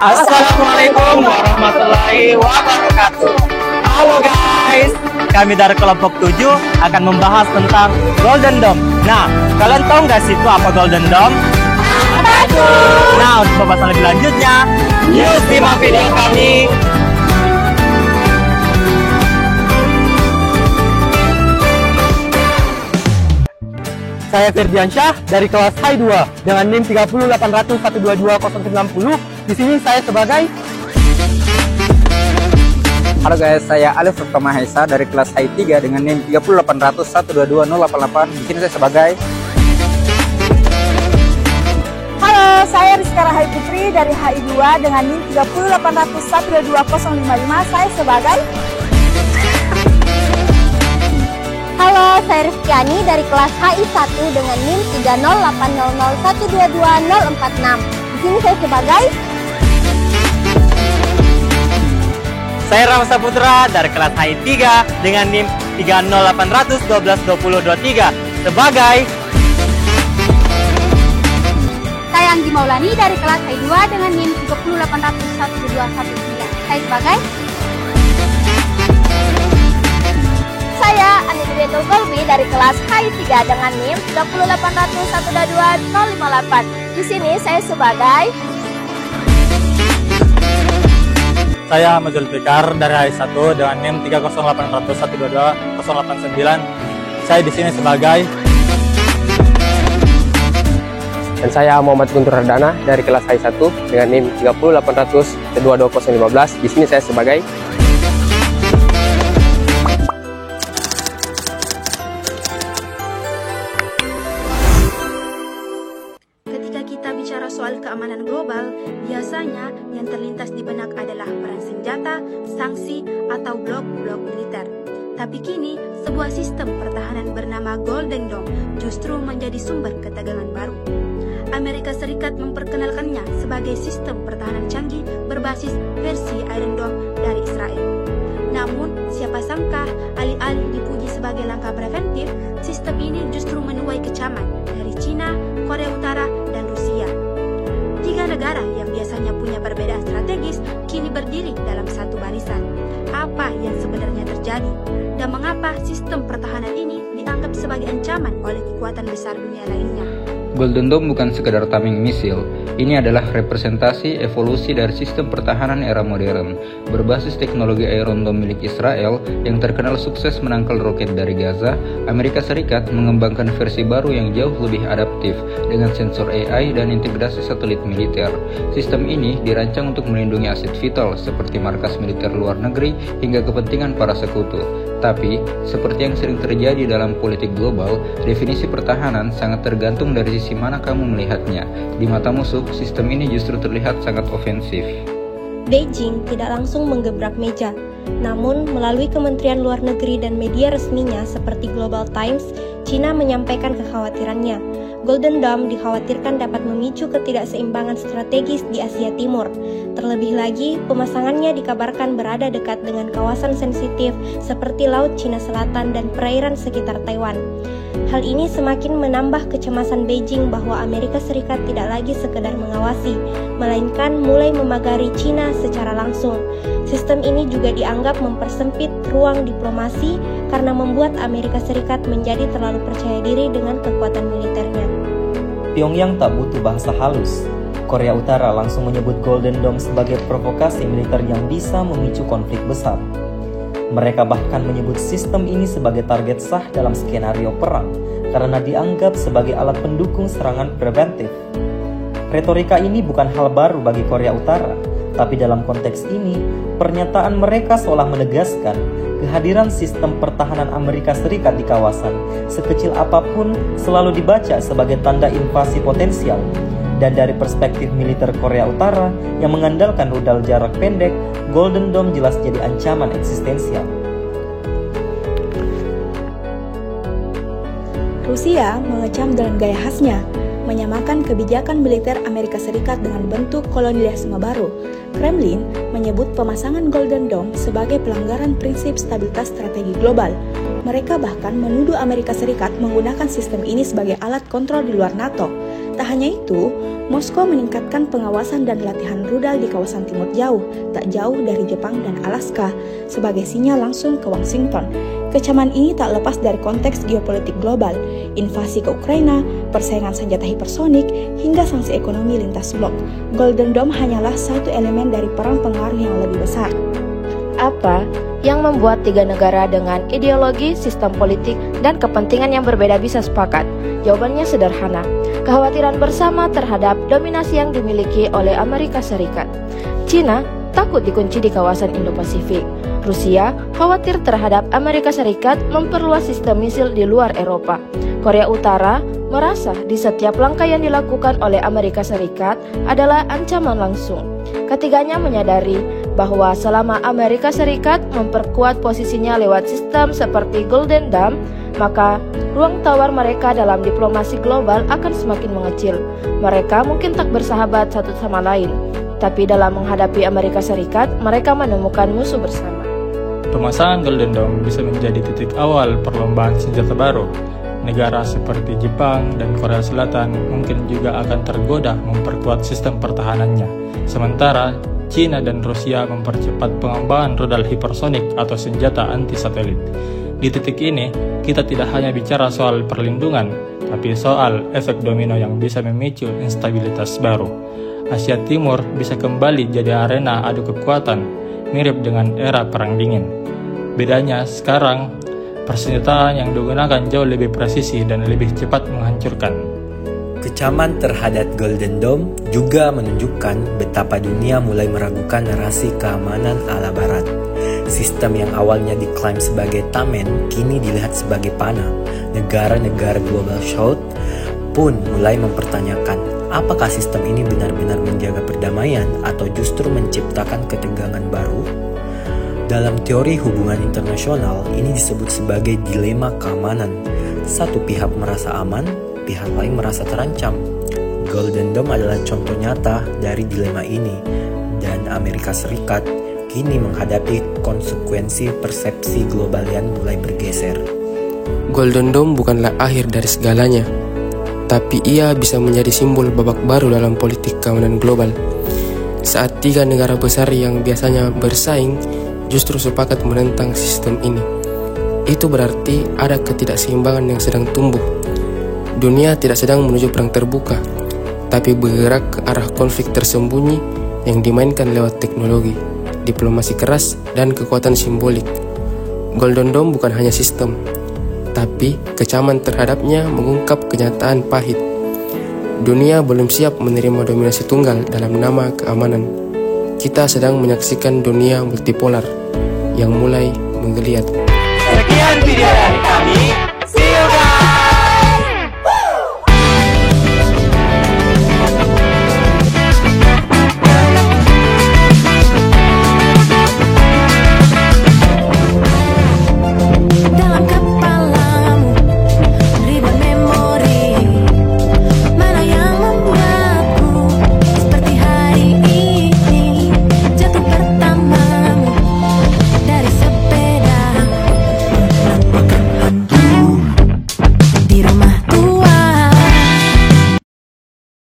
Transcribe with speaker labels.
Speaker 1: Assalamualaikum warahmatullahi wabarakatuh. Halo guys, kami dari kelompok 7 akan membahas tentang Golden Dome. Nah, kalian tahu nggak sih itu apa Golden Dome? Apa itu? Nah, untuk pembahasan lebih lanjutnya, yuk simak video kami. Saya Ferdiansyah dari kelas HI 2 dengan NIM 3080122090. Di sini saya sebagai.
Speaker 2: Halo guys, saya Alif Mahesa dari kelas HI 3 dengan NIM 3080122088. Di sini saya sebagai.
Speaker 3: Halo, saya Rizka Rahai Putri dari HI 2 dengan NIM 3080122055. Saya sebagai.
Speaker 4: Halo, saya Rifkiani dari kelas HI 1 dengan NIM 308001220046. Di sini saya sebagai.
Speaker 1: Saya Ramsa Putra dari kelas HI 3 dengan NIM 3080122023 sebagai.
Speaker 4: Saya Anggi Maulani dari kelas HI 2 dengan NIM 30801213. Saya sebagai. Saya Anita Betul Kolbi dari kelas HI 3 dengan NIM 3080122058. Di sini saya sebagai.
Speaker 1: Saya Mazul Fikar dari HI 1 dengan NIM 3080122089. Saya di sini sebagai.
Speaker 5: Dan saya Muhammad Guntur Hardana dari kelas HI 1 dengan NIM 3080222015. Di sini saya sebagai.
Speaker 6: Ketika kita bicara soal keamanan global, biasanya yang terlintas di benak adalah perang senjata, sanksi, atau blok-blok militer. Tapi kini, sebuah sistem pertahanan bernama Golden Dome justru menjadi sumber ketegangan baru. Amerika Serikat memperkenalkannya sebagai sistem pertahanan canggih berbasis versi Iron Dome dari Israel. Namun, siapa sangka alih-alih dipuji sebagai langkah preventif, sistem ini justru menuai kecaman dari Cina, Korea Utara, dan Rusia. Tiga negara yang biasanya punya perbedaan strategis kini berdiri dalam satu barisan. Apa yang sebenarnya terjadi? Dan mengapa sistem pertahanan ini dianggap sebagai ancaman oleh kekuatan besar dunia lainnya?
Speaker 2: Golden Dome bukan sekedar tameng misil, ini adalah representasi evolusi dari sistem pertahanan era modern, berbasis teknologi Iron Dome milik Israel yang terkenal sukses menangkal roket dari Gaza. Amerika Serikat mengembangkan versi baru yang jauh lebih adaptif dengan sensor AI dan integrasi satelit militer. Sistem ini dirancang untuk melindungi aset vital seperti markas militer luar negeri hingga kepentingan para sekutu. Tapi, seperti yang sering terjadi dalam politik global, definisi pertahanan sangat tergantung dari sisi mana kamu melihatnya. Di mata musuh, sistem ini justru terlihat sangat ofensif.
Speaker 7: Beijing tidak langsung menggebrak meja, namun melalui Kementerian Luar Negeri dan media resminya seperti Global Times, China menyampaikan kekhawatirannya. Golden Dome dikhawatirkan dapat memicu ketidakseimbangan strategis di Asia Timur. Terlebih lagi, pemasangannya dikabarkan berada dekat dengan kawasan sensitif seperti Laut Cina Selatan dan perairan sekitar Taiwan. Hal ini semakin menambah kecemasan Beijing bahwa Amerika Serikat tidak lagi sekedar mengawasi, melainkan mulai memagari China secara langsung. Sistem ini juga dianggap mempersempit ruang diplomasi karena membuat Amerika Serikat menjadi terlalu percaya diri dengan kekuatan militernya.
Speaker 8: Pyongyang tak butuh bahasa halus. Korea Utara langsung menyebut Golden Dome sebagai provokasi militer yang bisa memicu konflik besar. Mereka bahkan menyebut sistem ini sebagai target sah dalam skenario perang karena dianggap sebagai alat pendukung serangan preventif. Retorika ini bukan hal baru bagi Korea Utara, tapi dalam konteks ini, pernyataan mereka seolah menegaskan kehadiran sistem pertahanan Amerika Serikat di kawasan, sekecil apapun, selalu dibaca sebagai tanda invasi potensial. Dan dari perspektif militer Korea Utara yang mengandalkan rudal jarak pendek, Golden Dome jelas jadi ancaman eksistensial.
Speaker 3: Rusia mengecam dengan gaya khasnya, menyamakan kebijakan militer Amerika Serikat dengan bentuk kolonialisme baru. Kremlin menyebut pemasangan Golden Dome sebagai pelanggaran prinsip stabilitas strategi global. Mereka bahkan menuduh Amerika Serikat menggunakan sistem ini sebagai alat kontrol di luar NATO. Tak hanya itu, Moskow meningkatkan pengawasan dan latihan rudal di kawasan Timur Jauh, tak jauh dari Jepang dan Alaska, sebagai sinyal langsung ke Washington. Kecaman ini tak lepas dari konteks geopolitik global, invasi ke Ukraina, persaingan senjata hipersonik, hingga sanksi ekonomi lintas blok. Golden Dome hanyalah satu elemen dari perang pengaruh yang lebih besar.
Speaker 9: Apa yang membuat tiga negara dengan ideologi, sistem politik, dan kepentingan yang berbeda bisa sepakat? Jawabannya sederhana, kekhawatiran bersama terhadap dominasi yang dimiliki oleh Amerika Serikat. China takut dikunci di kawasan Indo-Pasifik. Rusia khawatir terhadap Amerika Serikat memperluas sistem misil di luar Eropa. Korea Utara merasa di setiap langkah yang dilakukan oleh Amerika Serikat adalah ancaman langsung. Ketiganya menyadari bahwa selama Amerika Serikat memperkuat posisinya lewat sistem seperti Golden Dome, maka ruang tawar mereka dalam diplomasi global akan semakin mengecil. Mereka mungkin tak bersahabat satu sama lain, tapi dalam menghadapi Amerika Serikat, mereka menemukan musuh bersama.
Speaker 10: Pemasangan Golden Dome bisa menjadi titik awal perlombaan senjata baru. Negara seperti Jepang dan Korea Selatan mungkin juga akan tergoda memperkuat sistem pertahanannya. Sementara China dan Rusia mempercepat pengembangan rudal hipersonik atau senjata anti-satelit. Di titik ini, kita tidak hanya bicara soal perlindungan, tapi soal efek domino yang bisa memicu instabilitas baru. Asia Timur bisa kembali jadi arena adu kekuatan, mirip dengan era Perang Dingin. Bedanya sekarang, persenjataan yang digunakan jauh lebih presisi dan lebih cepat menghancurkan.
Speaker 11: Kecaman terhadap Golden Dome juga menunjukkan betapa dunia mulai meragukan narasi keamanan ala Barat. Sistem yang awalnya diklaim sebagai tamen kini dilihat sebagai panah. Negara-negara Global South pun mulai mempertanyakan apakah sistem ini benar-benar menjaga perdamaian atau justru menciptakan ketegangan baru. Dalam teori hubungan internasional, ini disebut sebagai dilema keamanan. Satu pihak merasa aman, pihak lain merasa terancam. Golden Dome adalah contoh nyata dari dilema ini, dan Amerika Serikat kini menghadapi konsekuensi persepsi global yang mulai bergeser.
Speaker 5: Golden Dome bukanlah akhir dari segalanya, tapi ia bisa menjadi simbol babak baru dalam politik keamanan global. Saat tiga negara besar yang biasanya bersaing justru sepakat menentang sistem ini, itu berarti ada ketidakseimbangan yang sedang tumbuh. Dunia tidak sedang menuju perang terbuka, tapi bergerak ke arah konflik tersembunyi yang dimainkan lewat teknologi, diplomasi keras, dan kekuatan simbolik. Golden Dome bukan hanya sistem, tapi kecaman terhadapnya mengungkap kenyataan pahit. Dunia belum siap menerima dominasi tunggal dalam nama keamanan. Kita sedang menyaksikan dunia multipolar yang mulai menggeliat.
Speaker 1: Sekian video dari kami.